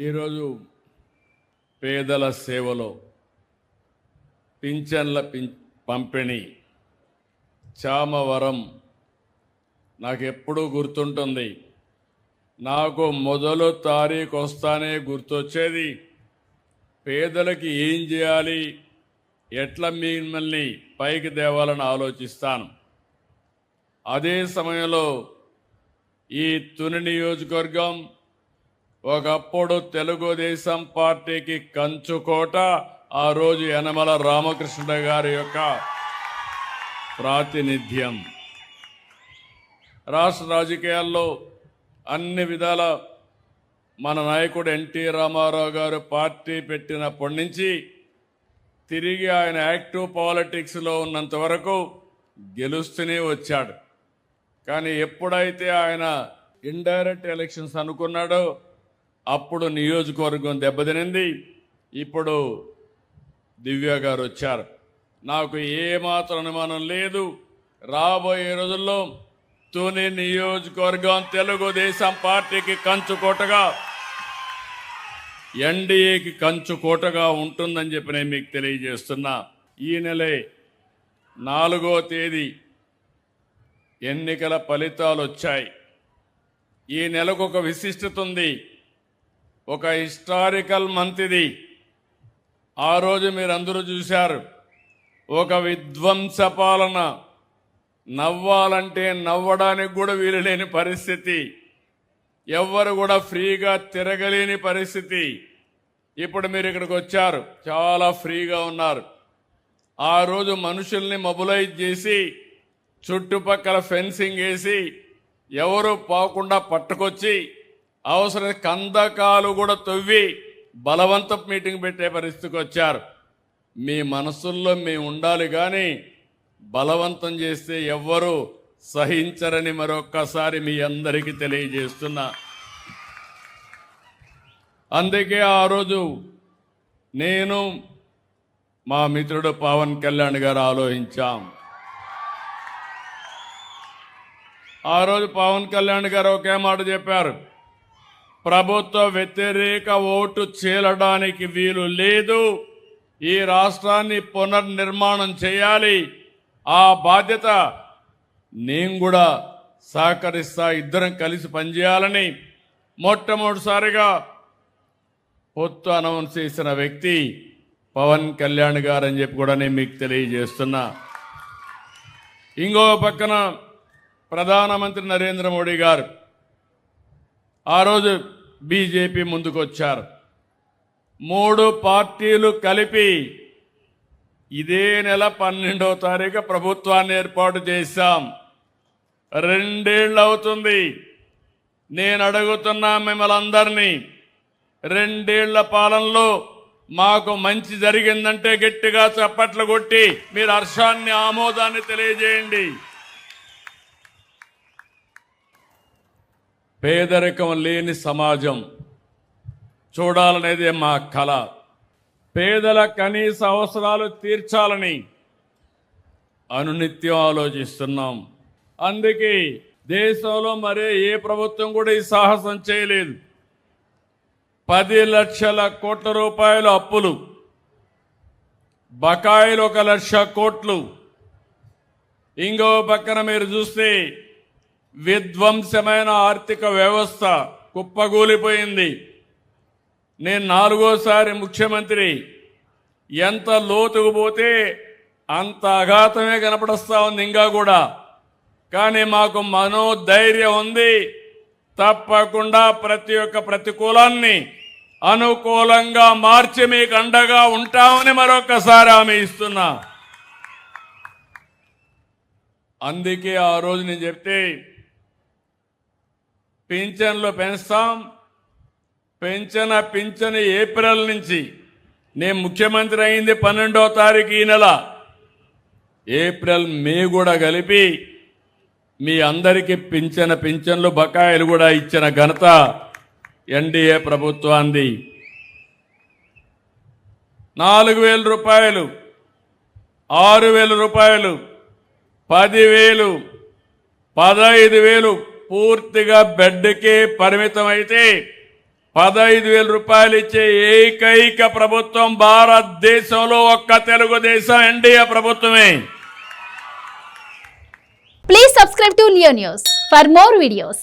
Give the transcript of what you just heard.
ఈరోజు పేదల సేవలో పింఛన్ల పంపిణీ చామవరం నాకు ఎప్పుడూ గుర్తుంటుంది. నాకు మొదలు తారీఖు వస్తానే గుర్తొచ్చేది పేదలకి ఏం చేయాలి, ఎట్లా మిమ్మల్ని పైకి తేవాలని ఆలోచిస్తాను. అదే సమయంలో ఈ తుని నియోజకవర్గం ఒకప్పుడు తెలుగుదేశం పార్టీకి కంచుకోట. ఆ రోజు యనమల రామకృష్ణ గారి యొక్క ప్రాతినిధ్యం. రాష్ట్ర రాజకీయాల్లో అన్ని విధాల మన నాయకుడు ఎన్టీ రామారావు గారు పార్టీ పెట్టినప్పటి నుంచి తిరిగి ఆయన యాక్టివ్ పాలిటిక్స్లో ఉన్నంత వరకు గెలుస్తూనే వచ్చాడు. కానీ ఎప్పుడైతే ఆయన ఇండైరెక్ట్ ఎలక్షన్స్ అనుకున్నాడో అప్పుడు నియోజకవర్గం దెబ్బతినింది. ఇప్పుడు దివ్య గారు వచ్చారు. నాకు ఏమాత్రం అనుమానం లేదు, రాబోయే రోజుల్లో తుని నియోజకవర్గం తెలుగుదేశం పార్టీకి కంచుకోటగా, ఎన్డీఏకి కంచుకోటగా ఉంటుందని చెప్పి నేను మీకు తెలియజేస్తున్నా. ఈ నెలే 4వ తేదీ ఎన్నికల ఫలితాలు వచ్చాయి. ఈ నెలకు ఒక విశిష్టత ఉంది, ఒక హిస్టారికల్ మంత్ ఇది. ఆ రోజు మీరందరూ చూశారు, ఒక విధ్వంస పాలన, నవ్వాలంటే నవ్వడానికి కూడా వీలు లేని పరిస్థితి, ఎవ్వరు కూడా ఫ్రీగా తిరగలేని పరిస్థితి. ఇప్పుడు మీరు ఇక్కడికి వచ్చారు, చాలా ఫ్రీగా ఉన్నారు. ఆ రోజు మనుషుల్ని మొబిలైజ్ చేసి చుట్టుపక్కల ఫెన్సింగ్ వేసి ఎవరు పోకుండా పట్టుకొచ్చి అవసరం కందకాలు కూడా తవ్వి బలవంత మీటింగ్ పెట్టే పరిస్థితికి వచ్చారు. మీ మనసుల్లో మేము ఉండాలి, కానీ బలవంతం చేస్తే ఎవ్వరూ సహించరని మరొక్కసారి మీ అందరికీ తెలియజేస్తున్నా. అందుకే ఆ రోజు నేను మా మిత్రుడు పవన్ కళ్యాణ్ గారు ఆలోచించాం. ఆ రోజు పవన్ కళ్యాణ్ గారు ఒకే మాట చెప్పారు, ప్రభుత్వ వ్యతిరేక ఓటు చీలడానికి వీలు లేదు, ఈ రాష్ట్రాన్ని పునర్నిర్మాణం చేయాలి, ఆ బాధ్యత నేను కూడా సహకరిస్తా, ఇద్దరం కలిసి పనిచేయాలని మొట్టమొదటిసారిగా పొత్తు అనౌన్స్ చేసిన వ్యక్తి పవన్ కళ్యాణ్ గారు అని చెప్పి కూడా నేను మీకు తెలియజేస్తున్నా. ఇంకో పక్కన ప్రధానమంత్రి నరేంద్ర మోడీ గారు ఆ రోజు బీజేపీ ముందుకు వచ్చారు. 3 పార్టీలు కలిపి ఇదే నెల 12వ తారీఖు ప్రభుత్వాన్ని ఏర్పాటు చేశాం. 2 ఏళ్ళు అవుతుంది. నేను అడుగుతున్నా మిమ్మల్ని అందరినీ, 2 ఏళ్ల పాలనలో మాకు మంచి జరిగిందంటే గట్టిగా చప్పట్లు కొట్టి మీరు హర్షాన్ని, ఆమోదాన్ని తెలియజేయండి. పేదరికం లేని సమాజం చూడాలనేదే మా కల. పేదల కనీస అవసరాలు తీర్చాలని అనునిత్యం ఆలోచిస్తున్నాం. అందుకే దేశంలో మరే ఏ ప్రభుత్వం కూడా ఈ సాహసం చేయలేదు. 10 లక్షల కోట్ల రూపాయల అప్పులు, బకాయిలు 1 లక్ష కోట్లు. ఇంకో పక్కన మీరు చూస్తే విధ్వంసమైన ఆర్థిక వ్యవస్థ కుప్పగూలిపోయింది. నేను 4వసారి ముఖ్యమంత్రి. ఎంత లోతుకు పోతే అంత అఘాతమే కనపడస్తా ఉంది ఇంకా కూడా. కానీ మాకు మనోధైర్యం ఉంది, తప్పకుండా ప్రతి ఒక్క ప్రతికూలాన్ని అనుకూలంగా మార్చి మీకు అండగా ఉంటామని మరొకసారి హామీ ఇస్తున్నా. అందుకే ఆ రోజు నేను చెప్తే పింఛన్లు పెంచుతాం, పింఛను ఏప్రిల్ నుంచి, నేను ముఖ్యమంత్రి అయింది 12వ తారీఖు ఈ నెల, ఏప్రిల్ మే కూడా కలిపి మీ అందరికీ పింఛన్లు బకాయిలు కూడా ఇచ్చిన ఘనత ఎన్డీఏ ప్రభుత్వాన్ని. 4,000 రూపాయలు, 6,000 రూపాయలు, 10,000, 15,000 పూర్తిగా బెడ్కే పరిమితం అయితే 15,000 రూపాయలు ఇచ్చే ఏకైక ప్రభుత్వం భారతదేశంలో ఒక్క తెలుగుదేశం ఎన్డీఏ ప్రభుత్వమే. Please subscribe to Leo News for more videos.